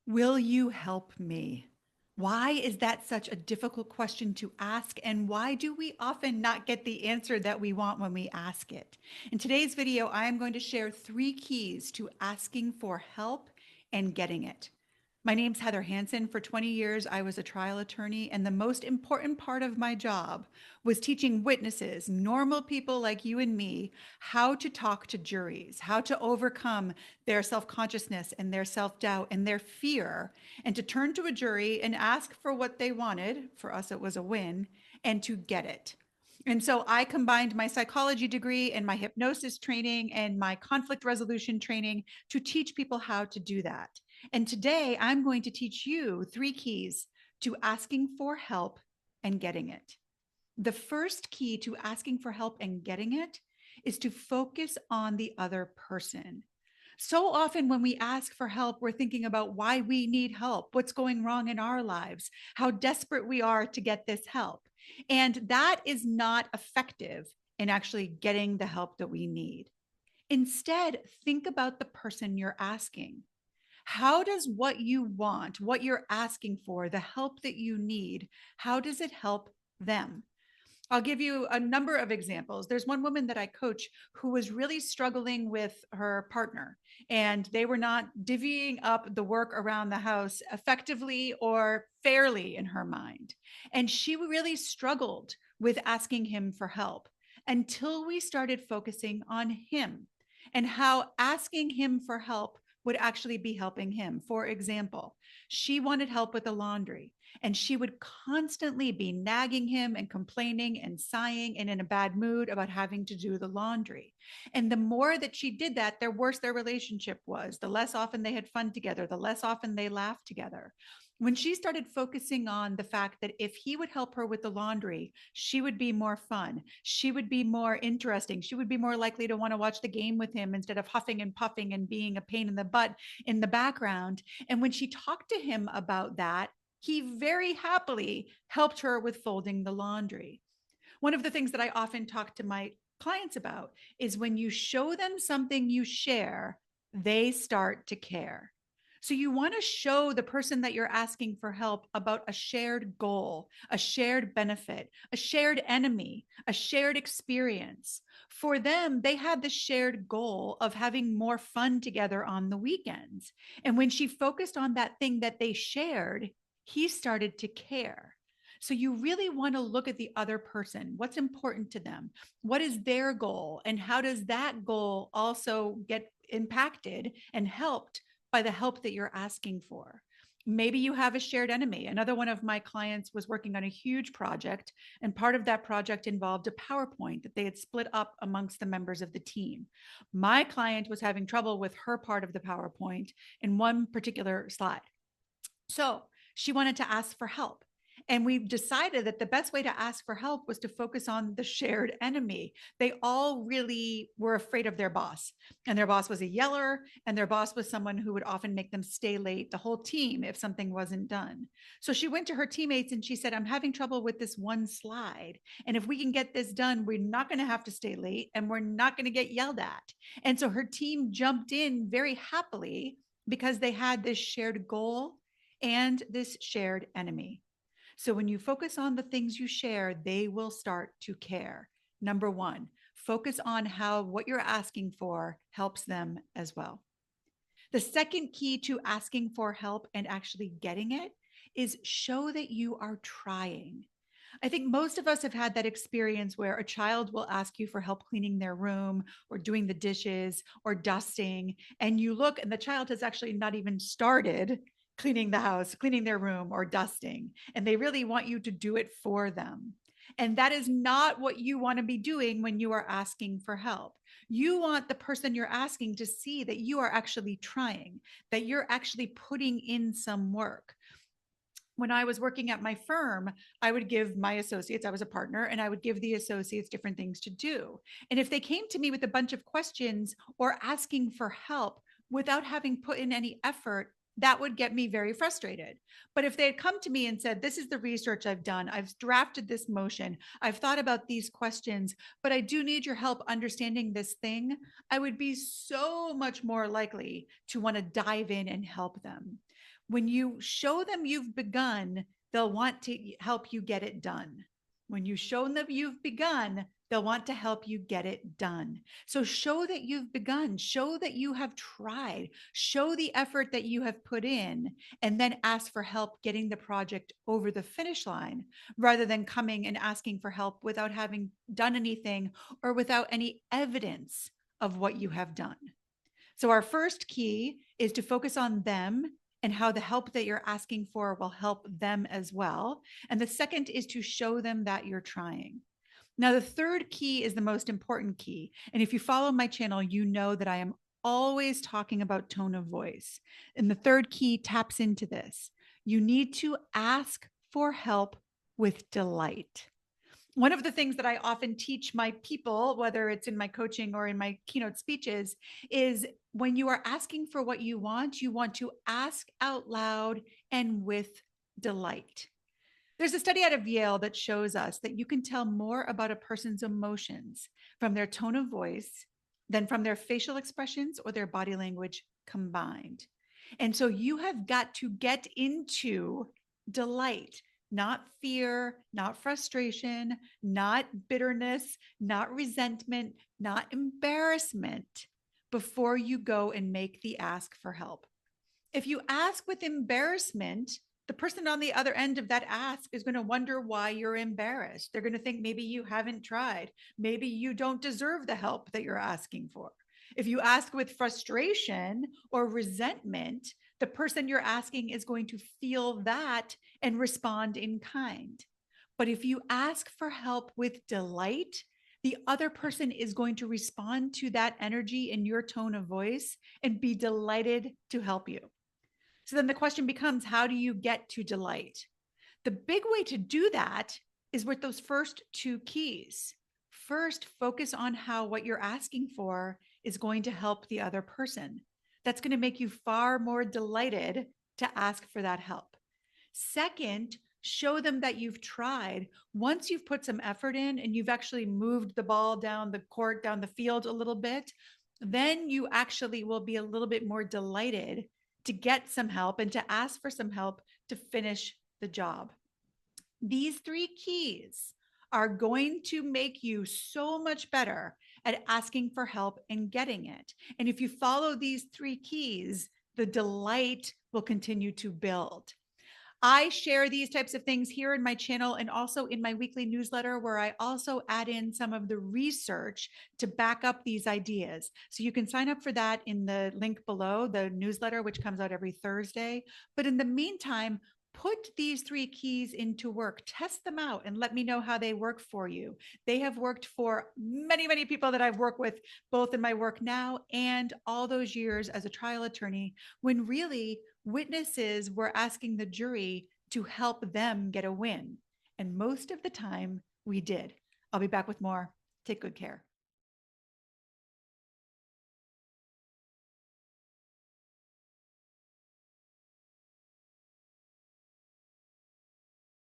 Will you help me? Why is that such a difficult question to ask? And why do we often not get the answer that we want when we ask it? In today's video, I am going to share 3 keys to asking for help and getting it. My name's Heather Hansen. For 20 years, I was a trial attorney, and the most important part of my job was teaching witnesses, normal people like you and me, how to talk to juries, how to overcome their self consciousness and their self doubt and their fear, and to turn to a jury and ask for what they wanted. For us, it was a win, and to get it. And so I combined my psychology degree and my hypnosis training and my conflict resolution training to teach people how to do that. And today I'm going to teach you 3 keys to asking for help and getting it. The first key to asking for help and getting it is to focus on the other person. So often, when we ask for help, we're thinking about why we need help, what's going wrong in our lives, how desperate we are to get this help. And that is not effective in actually getting the help that we need. Instead, think about the person you're asking. How does what you want, what you're asking for, the help that you need, how does it help them? I'll give you a number of examples. There's one woman that I coach who was really struggling with her partner, and they were not divvying up the work around the house effectively or fairly in her mind. And she really struggled with asking him for help until we started focusing on him and how asking him for help would actually be helping him. For example, she wanted help with the laundry, and she would constantly be nagging him and complaining and sighing and in a bad mood about having to do the laundry. And the more that she did that, the worse their relationship was. The less often they had fun together, the less often they laughed together. When she started focusing on the fact that if he would help her with the laundry, she would be more fun. She would be more interesting. She would be more likely to want to watch the game with him instead of huffing and puffing and being a pain in the butt in the background. And when she talked to him about that, he very happily helped her with folding the laundry. One of the things that I often talk to my clients about is when you show them something you share, they start to care. So you want to show the person that you're asking for help about a shared goal, a shared benefit, a shared enemy, a shared experience. For them, they had the shared goal of having more fun together on the weekends. And when she focused on that thing that they shared, he started to care. So you really want to look at the other person. What's important to them? What is their goal? And how does that goal also get impacted and helped by the help that you're asking for? Maybe you have a shared enemy. Another one of my clients was working on a huge project, and part of that project involved a PowerPoint that they had split up amongst the members of the team. My client was having trouble with her part of the PowerPoint in one particular slide. So she wanted to ask for help. And we decided that the best way to ask for help was to focus on the shared enemy. They all really were afraid of their boss. And their boss was a yeller, and their boss was someone who would often make them stay late, the whole team, if something wasn't done. So she went to her teammates and she said, I'm having trouble with this one slide. And if we can get this done, we're not going to have to stay late and we're not going to get yelled at. And so her team jumped in very happily because they had this shared goal and this shared enemy. So when you focus on the things you share, they will start to care. Number one, focus on how what you're asking for helps them as well. The second key to asking for help and actually getting it is show that you are trying. I think most of us have had that experience where a child will ask you for help cleaning their room or doing the dishes or dusting, and you look and the child has actually not even started cleaning the house, cleaning their room, or dusting, and they really want you to do it for them. And that is not what you want to be doing when you are asking for help. You want the person you're asking to see that you are actually trying, that you're actually putting in some work. When I was working at my firm, I would give my associates, I was a partner, and I would give the associates different things to do. And if they came to me with a bunch of questions or asking for help without having put in any effort, that would get me very frustrated. But if they had come to me and said, this is the research I've done, I've drafted this motion, I've thought about these questions, but I do need your help understanding this thing, I would be so much more likely to want to dive in and help them. When you show them you've begun, they'll want to help you get it done. When you show them you've begun, they'll want to help you get it done. So show that you've begun, show that you have tried, show the effort that you have put in, and then ask for help getting the project over the finish line rather than coming and asking for help without having done anything or without any evidence of what you have done. So, our first key is to focus on them and how the help that you're asking for will help them as well. And the second is to show them that you're trying. Now, the third key is the most important key. And if you follow my channel, you know that I am always talking about tone of voice. And the third key taps into this. You need to ask for help with delight. One of the things that I often teach my people, whether it's in my coaching or in my keynote speeches, is when you are asking for what you want to ask out loud and with delight. There's a study out of Yale that shows us that you can tell more about a person's emotions from their tone of voice than from their facial expressions or their body language combined. And so you have got to get into delight, not fear, not frustration, not bitterness, not resentment, not embarrassment before you go and make the ask for help. If you ask with embarrassment, the person on the other end of that ask is going to wonder why you're embarrassed. They're going to think maybe you haven't tried. Maybe you don't deserve the help that you're asking for. If you ask with frustration or resentment, the person you're asking is going to feel that and respond in kind. But if you ask for help with delight, the other person is going to respond to that energy in your tone of voice and be delighted to help you. So then the question becomes, how do you get to delight? The big way to do that is with those first two keys. First, focus on how what you're asking for is going to help the other person. That's going to make you far more delighted to ask for that help. Second, show them that you've tried. Once you've put some effort in and you've actually moved the ball down the court, down the field a little bit, then you actually will be a little bit more delighted to get some help and to ask for some help to finish the job. These three keys are going to make you so much better at asking for help and getting it. And if you follow these three keys, the delight will continue to build. I share these types of things here in my channel and also in my weekly newsletter, where I also add in some of the research to back up these ideas. So you can sign up for that in the link below, the newsletter, which comes out every Thursday. But in the meantime, put these three keys into work, test them out, and let me know how they work for you. They have worked for many, many people that I've worked with, both in my work now and all those years as a trial attorney, when really witnesses were asking the jury to help them get a win. And most of the time we did. I'll be back with more. Take good care.